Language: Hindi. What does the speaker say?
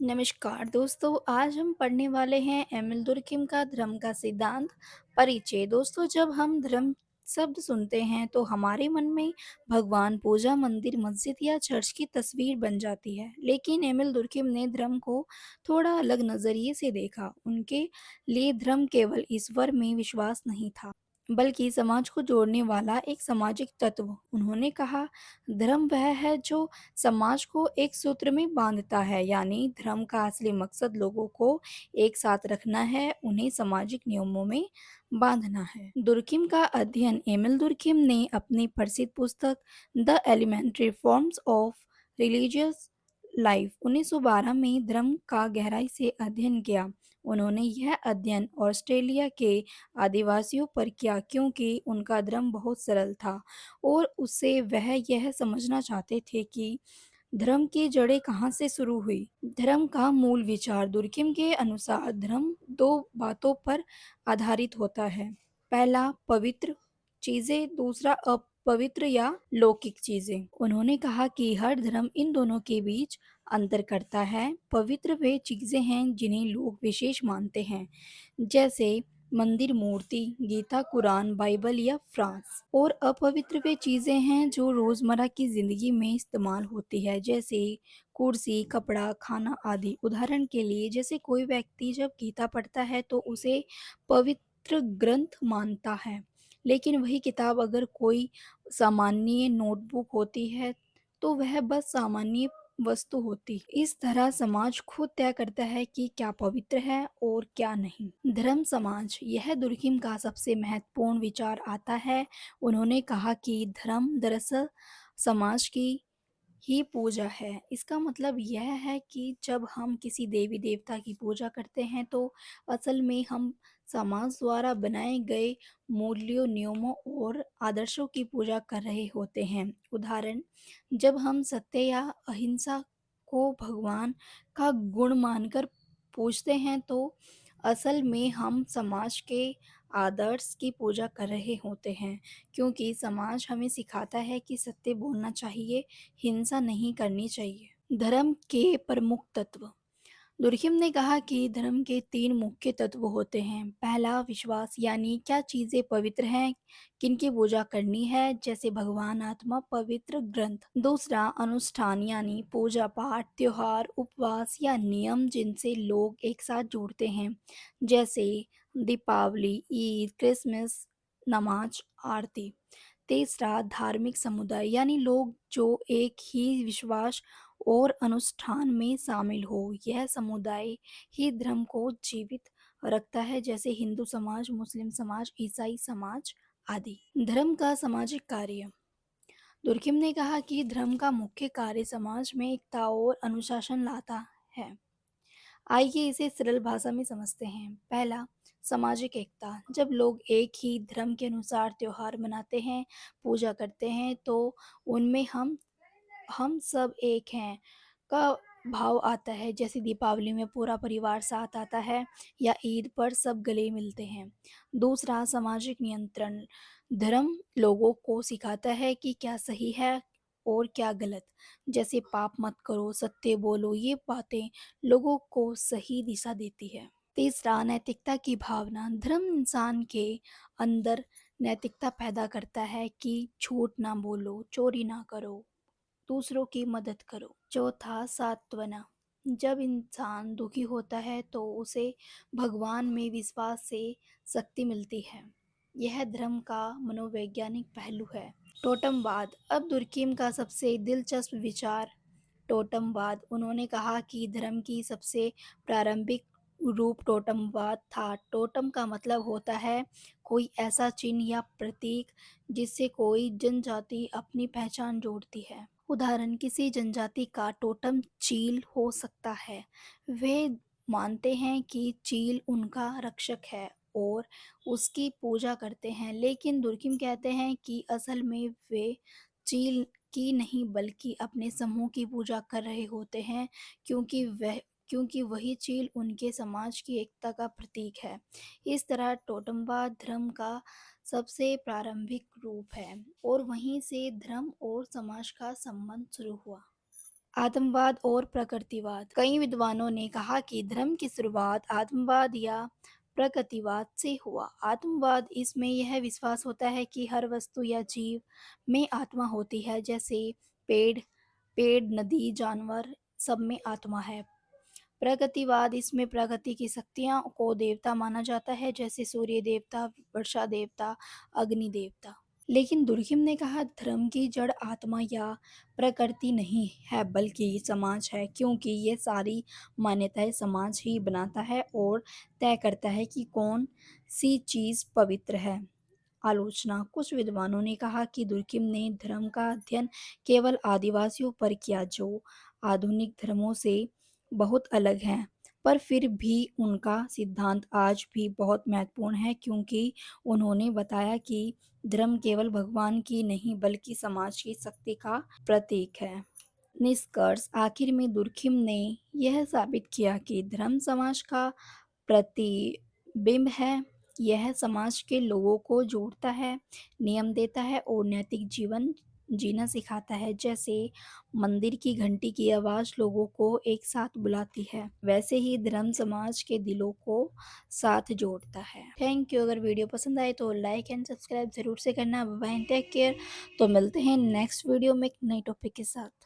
नमस्कार दोस्तों, आज हम पढ़ने वाले हैं एमिल दुर्कheim का धर्म का सिद्धांत परिचय। दोस्तों, जब हम धर्म शब्द सुनते हैं तो हमारे मन में भगवान, पूजा, मंदिर, मस्जिद या चर्च की तस्वीर बन जाती है। लेकिन एमिल दुर्कheim ने धर्म को थोड़ा अलग नजरिए से देखा। उनके लिए धर्म केवल ईश्वर में विश्वास नहीं था, बल्कि समाज को जोड़ने वाला एक सामाजिक तत्व। उन्होंने कहा, धर्म वह है जो समाज को एक सूत्र में बांधता है। यानी धर्म का असली मकसद लोगों को एक साथ रखना है, उन्हें सामाजिक नियमों में बांधना है। दुर्कheim का अध्ययन एमिल दुर्कheim ने अपनी प्रसिद्ध पुस्तक the elementary forms of religious life 1912 में धर्म का गहराई से अध्ययन किया। उन्होंने यह अध्ययन ऑस्ट्रेलिया के आदिवासियों पर किया, क्योंकि उनका धर्म बहुत सरल था और उससे वह यह समझना चाहते थे कि धर्म की जड़ें कहाँ से शुरू हुई। धर्म का मूल विचार दुर्कheim के अनुसार धर्म दो बातों पर आधारित होता है। पहला, पवित्र चीजें, दूसरा अपवित्र या लौकिक चीजें। उन्होंने कहा कि हर धर्म इन दोनों के बीच अंतर करता है। पवित्र वे चीजें हैं जिन्हें लोग विशेष मानते हैं, जैसे मंदिर, मूर्ति, गीता, कुरान, बाइबल या फ्रांस। और अपवित्र वे चीजें हैं जो रोजमर्रा की जिंदगी में इस्तेमाल होती है, जैसे कुर्सी, कपड़ा, खाना आदि। उदाहरण के लिए, जैसे कोई व्यक्ति जब गीता पढ़ता है तो उसे पवित्र ग्रंथ मानता है, लेकिन वही किताब अगर कोई सामान्य नोटबुक होती है तो वह बस सामान्य वस्तु होती। इस तरह समाज खुद तय करता है कि क्या पवित्र है और क्या नहीं। धर्म समाज, यह दुर्कheim का सबसे महत्वपूर्ण विचार आता है। उन्होंने कहा कि धर्म दरअसल समाज की ही पूजा है। इसका मतलब यह है कि जब हम किसी देवी देवता की पूजा करते हैं तो असल में हम समाज द्वारा बनाए गए मूल्यों, नियमों और आदर्शों की पूजा कर रहे होते हैं। उदाहरण, जब हम सत्य या अहिंसा को भगवान का गुण मानकर पूजते हैं तो असल में हम समाज के आदर्श की पूजा कर रहे होते हैं, क्योंकि समाज हमें सिखाता है कि सत्य बोलना चाहिए, हिंसा नहीं करनी चाहिए। धर्म के प्रमुख तत्व, दुर्कheim ने कहा कि धर्म के तीन मुख्य तत्व होते हैं। पहला, विश्वास, यानी क्या चीजें पवित्र हैं, किनकी पूजा करनी है, जैसे भगवान, आत्मा, पवित्र ग्रंथ। दूसरा, अनुष्ठान, यानी पूजा पाठ, त्योहार, उपवास या नियम जिनसे लोग एक साथ जुड़ते हैं, जैसे दीपावली, ईद, क्रिसमस, नमाज, आरती। तीसरा, धार्मिक समुदाय, यानी लोग जो एक ही विश्वास और अनुष्ठान में शामिल हो। यह समुदाय ही धर्म को जीवित रखता है, जैसे हिंदू समाज, मुस्लिम समाज, ईसाई समाज आदि। धर्म का सामाजिक कार्य, दुर्कheim ने कहा कि धर्म का मुख्य कार्य समाज में एकता और अनुशासन लाता है। आइए इसे सरल भाषा में समझते हैं। पहला, सामाजिक एकता, जब लोग एक ही धर्म के अनुसार त्योहार मनाते हैं, पूजा करते हैं, तो उनमें हम सब एक हैं का भाव आता है। जैसे दीपावली में पूरा परिवार साथ आता है या ईद पर सब गले मिलते हैं। दूसरा, सामाजिक नियंत्रण, धर्म लोगों को सिखाता है कि क्या सही है और क्या गलत, जैसे पाप मत करो, सत्य बोलो। ये बातें लोगों को सही दिशा देती है। तीसरा, नैतिकता की भावना, धर्म इंसान के अंदर नैतिकता पैदा करता है कि झूठ ना बोलो, चोरी ना करो, दूसरों की मदद करो। चौथा, सांत्वना, जब इंसान दुखी होता है तो उसे भगवान में विश्वास से शक्ति मिलती है। यह धर्म का मनोवैज्ञानिक पहलू है। टोटमवाद, अब दुर्कheim का सबसे दिलचस्प विचार टोटमवाद। उन्होंने कहा कि धर्म की सबसे प्रारंभिक रूप टोटमवाद था। टोटम का मतलब होता है कोई ऐसा चिन्ह या प्रतीक जिससे कोई जनजाति अपनी पहचान जोड़ती है। उदाहरण, किसी जनजाति का टोटम चील हो सकता है। वे मानते हैं कि चील उनका रक्षक है और उसकी पूजा करते हैं। लेकिन दुर्कheim कहते हैं कि असल में वे चील की नहीं बल्कि अपने समूह की पूजा कर रहे होते हैं, क्योंकि वही चील उनके समाज की एकता का प्रतीक है। इस तरह टोटमवाद धर्म का सबसे प्रारंभिक रूप है और वहीं से धर्म और समाज का संबंध शुरू हुआ। आतंकवाद और प्रकृतिवाद। कई विद्वानों ने कहा कि धर्म की शुरुआत आतंकवाद या प्रकृतिवाद से हुआ। आतंकवाद इसमें यह विश्वास होता है कि हर वस्तु या जीव में आत्मा होती है, जैसे पेड़ पेड़, नदी, जानवर, सब में आत्मा है। प्रकृतिवाद इसमें प्रकृति की शक्तियाँ को देवता माना जाता है, जैसे सूर्य देवता, वर्षा देवता, अग्नि देवता। लेकिन दुर्खिम ने कहा धर्म की जड़ आत्मा या प्रकृति नहीं है बल्कि समाज है, क्योंकि ये सारी मान्यताएं समाज ही बनाता है और तय करता है कि कौन सी चीज पवित्र है। आलोचना। कुछ विद्वानों ने कहा कि दुर्खिम ने धर्म का अध्ययन केवल आदिवासियों पर किया, जो आधुनिक धर्मों से बहुत अलग हैं, पर फिर भी उनका सिद्धांत आज भी बहुत महत्वपूर्ण है, क्योंकि उन्होंने बताया कि धर्म केवल भगवान की नहीं बल्कि समाज की शक्ति का प्रतीक है। निष्कर्ष। आखिर में दुर्खिम ने यह साबित किया कि धर्म समाज का प्रतिबिंब है। यह समाज के लोगों को जोड़ता है, नियम देता है और नैतिक जीवन जीना सिखाता है। जैसे मंदिर की घंटी की आवाज़ लोगों को एक साथ बुलाती है, वैसे ही धर्म समाज के दिलों को साथ जोड़ता है। Thank you. अगर वीडियो पसंद आए तो लाइक एंड सब्सक्राइब ज़रूर से करना। Bye bye, take care. तो मिलते हैं नेक्स्ट वीडियो में एक नई टॉपिक के साथ।